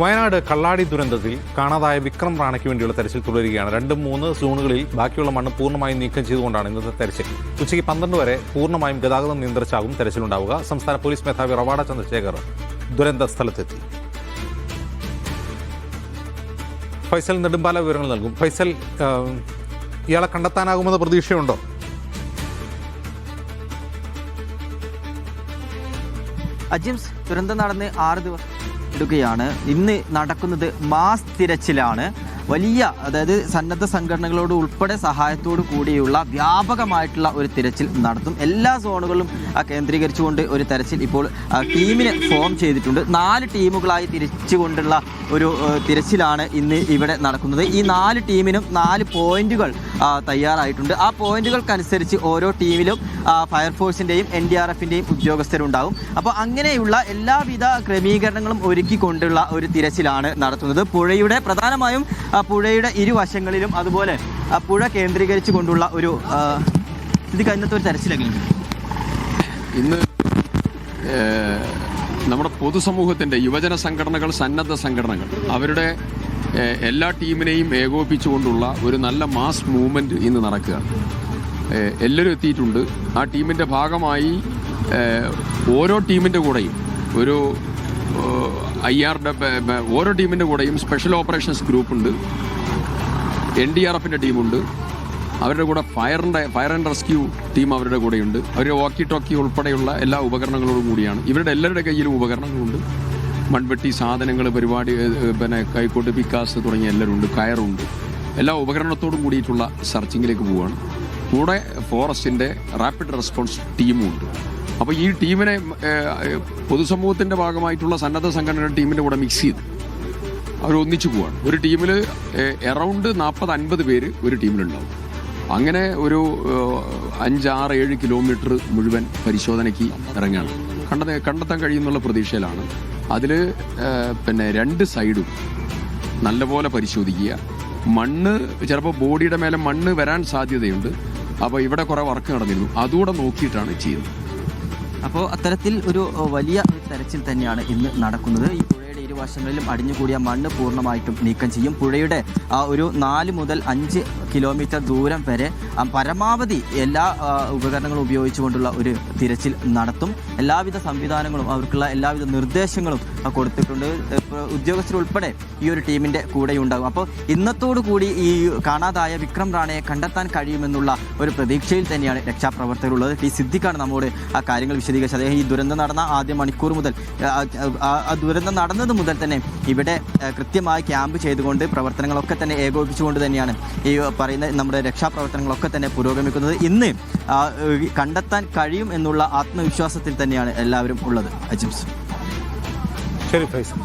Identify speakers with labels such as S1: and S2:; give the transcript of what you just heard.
S1: വയനാട് കള്ളാടി ദുരന്തത്തിൽ കാണാതായ വിക്രം റാണയ്ക്ക് വേണ്ടിയുള്ള തെരച്ചിൽ തുടരുകയാണ്. 2-3 സോണുകളിൽ ബാക്കിയുള്ള മണ്ണ് പൂർണ്ണമായും നീക്കം ചെയ്തുകൊണ്ടാണ് ഇന്നത്തെ തെരച്ചിൽ. ഉച്ചയ്ക്ക് 12 വരെ പൂർണ്ണമായും ഗതാഗതം നിയന്ത്രിച്ചാകും തെരച്ചിലുണ്ടാവുക. സംസ്ഥാന പോലീസ് മേധാവി റവാഡ ചന്ദ്രശേഖർ ദുരന്ത സ്ഥലത്തെത്തി. ഫൈസൽ നെടുമ്പാല വിവരങ്ങൾ നൽകും. ഫൈസൽ, ഇയാളെ കണ്ടെത്താനാകുമെന്ന പ്രതീക്ഷയുണ്ടോ?
S2: അജിംസ്, ദുരന്തം നടന്ന് 6 ദിവസം എടുക്കുകയാണ്. ഇന്ന് നടക്കുന്നത് മാസ് തിരച്ചിലാണ്. വലിയ, അതായത് സന്നദ്ധ സംഘടനകളോട് ഉൾപ്പെടെ സഹായത്തോടു കൂടിയുള്ള വ്യാപകമായിട്ടുള്ള ഒരു തിരച്ചിൽ നടത്തും. എല്ലാ സോണുകളിലും കേന്ദ്രീകരിച്ചുകൊണ്ട് ഒരു തെരച്ചിൽ ഇപ്പോൾ ടീമിനെ ഫോം ചെയ്തിട്ടുണ്ട്. 4 ടീമുകളായി തിരിച്ചുകൊണ്ടുള്ള ഒരു തിരച്ചിലാണ് ഇന്ന് ഇവിടെ നടക്കുന്നത്. ഈ 4 ടീമിനും 4 പോയിന്റുകൾ തയ്യാറായിട്ടുണ്ട്. ആ പോയിന്റുകൾക്കനുസരിച്ച് ഓരോ ടീമിലും ഫയർഫോഴ്സിൻ്റെയും NDRFിൻ്റെയും ഉദ്യോഗസ്ഥരുണ്ടാകും. അപ്പോൾ അങ്ങനെയുള്ള എല്ലാവിധ ക്രമീകരണങ്ങളും ഒരുക്കിക്കൊണ്ടുള്ള ഒരു തിരച്ചിലാണ് നടത്തുന്നത്. പ്രധാനമായും പുഴയുടെ ഇരുവശങ്ങളിലും അതുപോലെ പുഴ കേന്ദ്രീകരിച്ചു കൊണ്ടുള്ള ഒരു ഇന്നത്തെ ഒരു തെരച്ചിലെങ്കിലും
S3: ഇന്ന് നമ്മുടെ പൊതുസമൂഹത്തിൻ്റെ യുവജന സംഘടനകൾ, സന്നദ്ധ സംഘടനകൾ, അവരുടെ എല്ലാ ടീമിനെയും ഏകോപിപ്പിച്ചുകൊണ്ടുള്ള ഒരു നല്ല മാസ് മൂവ്മെൻറ്റ് ഇന്ന് നടക്കുകയാണ്. എല്ലാവരും എത്തിയിട്ടുണ്ട്. ആ ടീമിൻ്റെ ഭാഗമായി ഓരോ ടീമിൻ്റെ കൂടെയും ഒരു ഓരോ ടീമിൻ്റെ കൂടെയും സ്പെഷ്യൽ ഓപ്പറേഷൻസ് ഗ്രൂപ്പുണ്ട്, NDRFിൻ്റെ ടീമുണ്ട്, അവരുടെ കൂടെ ഫയർ ആൻഡ് റെസ്ക്യൂ ടീം അവരുടെ കൂടെയുണ്ട്. അവർ വാക്കി ടോക്കി ഉൾപ്പെടെയുള്ള എല്ലാ ഉപകരണങ്ങളോടും കൂടിയാണ്. ഇവരുടെ എല്ലാവരുടെ കയ്യിലും ഉപകരണങ്ങളുണ്ട്. മൺവെട്ടി സാധനങ്ങൾ, പരിപാടി, കൈക്കോട്ട്, പിക്കാസ് തുടങ്ങിയ എല്ലാവരും ഉണ്ട്. കയറുണ്ട്. എല്ലാ ഉപകരണത്തോടും കൂടിയിട്ടുള്ള സെർച്ചിങ്ങിലേക്ക് പോവുകയാണ്. കൂടെ ഫോറസ്റ്റിൻ്റെ റാപ്പിഡ് റെസ്പോൺസ് ടീമും ഉണ്ട്. അപ്പോൾ ഈ ടീമിനെ പൊതുസമൂഹത്തിൻ്റെ ഭാഗമായിട്ടുള്ള സന്നദ്ധ സംഘടനയുടെ ടീമിൻ്റെ കൂടെ മിക്സ് ചെയ്ത് അവർ ഒന്നിച്ചു പോവാണ്. ഒരു ടീമിൽ എറൗണ്ട് 40-50 പേര് ഒരു ടീമിലുണ്ടാവും. അങ്ങനെ ഒരു 5-6-7 കിലോമീറ്റർ മുഴുവൻ പരിശോധനയ്ക്ക് ഇറങ്ങുകയാണ്. കണ്ടെത്താൻ കഴിയുന്നുള്ള പ്രതീക്ഷയിലാണ്. അതിൽ 2 സൈഡും നല്ലപോലെ പരിശോധിക്കുക. മണ്ണ് ചിലപ്പോൾ ബോഡിയുടെ മേലെ മണ്ണ് വരാൻ സാധ്യതയുണ്ട്. അപ്പോൾ ഇവിടെ കുറേ വർക്ക് നടന്നിരുന്നു, അതുകൂടെ നോക്കിയിട്ടാണ് ചെയ്യുന്നത്.
S2: അപ്പോൾ അത്തരത്തിൽ ഒരു വലിയ തെരച്ചിൽ തന്നെയാണ് ഇന്ന് നടക്കുന്നത്. ഈ പുഴയുടെ ഇരുവശങ്ങളിലും അടിഞ്ഞുകൂടിയ മണ്ണ് പൂർണ്ണമായിട്ടും നീക്കം ചെയ്യും. പുഴയുടെ ഒരു 4 മുതൽ 5 കിലോമീറ്റർ ദൂരം വരെ പരമാവധി എല്ലാ ഉപകരണങ്ങളും ഉപയോഗിച്ചുകൊണ്ടുള്ള ഒരു തിരച്ചിൽ നടത്തും. എല്ലാവിധ സംവിധാനങ്ങളും അവർക്കുള്ള എല്ലാവിധ നിർദ്ദേശങ്ങളും കൊടുത്തിട്ടുണ്ട്. ഉദ്യോഗസ്ഥരുൾപ്പെടെ ഈ ഒരു ടീമിൻ്റെ കൂടെയുണ്ടാകും. അപ്പോൾ ഇന്നത്തോടു കൂടി ഈ കാണാതായ വിക്രം റാണയെ കണ്ടെത്താൻ കഴിയുമെന്നുള്ള ഒരു പ്രതീക്ഷയിൽ തന്നെയാണ് രക്ഷാപ്രവർത്തകരുള്ളത്. ടി സിദ്ദിഖാണ് നമ്മോട് ആ കാര്യങ്ങൾ വിശദീകരിച്ചത്. അദ്ദേഹം ഈ ദുരന്തം നടന്ന ആദ്യ മണിക്കൂർ മുതൽ, ആ ദുരന്തം നടന്നത് മുതൽ തന്നെ ഇവിടെ കൃത്യമായി ക്യാമ്പ് ചെയ്തുകൊണ്ട് പ്രവർത്തനങ്ങളൊക്കെ തന്നെ ഏകോപിപ്പിച്ചുകൊണ്ട് തന്നെയാണ് ഈ പറയുന്ന നമ്മുടെ രക്ഷാപ്രവർത്തനങ്ങളൊക്കെ തന്നെ പുരോഗമിക്കുന്നത്. ഇന്ന് കണ്ടെത്താൻ കഴിയും എന്നുള്ള ആത്മവിശ്വാസത്തിൽ തന്നെയാണ് എല്ലാവരും ഉള്ളത്. അജിംസ്.
S1: ശരി ഫൈസൽ.